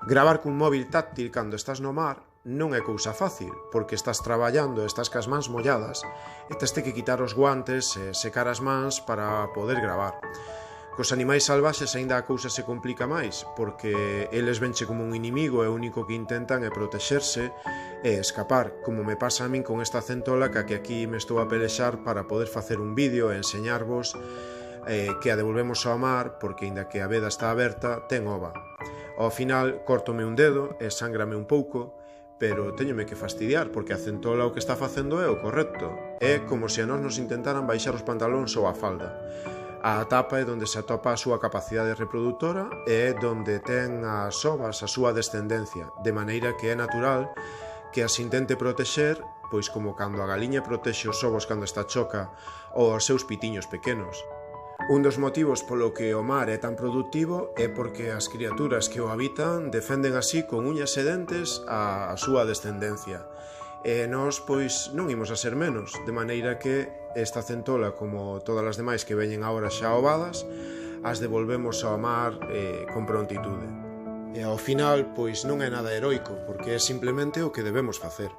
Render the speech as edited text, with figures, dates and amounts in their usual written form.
Gravar cun móvil táctil cando estás no mar non é cousa fácil, porque estás traballando e estás cas mans molladas e teste que quitar os guantes e secar as mans para poder gravar. Cos animais salvaxes aínda a cousa se complica máis, porque eles venche como un inimigo e o único que intentan é protexerse e escapar, como me pasa a min con esta centola que aquí me estou a pelexar para poder facer un vídeo e enseñarvos que a devolvemos ao mar, porque aínda que a veda está aberta, ten ova. Ao final, córtome un dedo e sángrame un pouco, pero téñome que fastidiar, porque a centola o que está facendo é o correcto. É como se a nós nos intentaran baixar os pantalóns ou a falda. A tapa é onde se atopa a súa capacidade reproductora e é onde ten as ovas a súa descendencia, de maneira que é natural que as intente protexer, pois como cando a galiña protexe os ovos cando está choca ou os seus pitiños pequenos. Un dos motivos polo que o mar é tan productivo é porque as criaturas que o habitan defenden así con uñas e dentes a súa descendencia. E nós, pois, non imos a ser menos, de maneira que esta centola, como todas as demais que veñen agora xa ovadas, as devolvemos ao mar con prontitude. E ao final, pois, non é nada heroico, porque é simplemente o que debemos facer.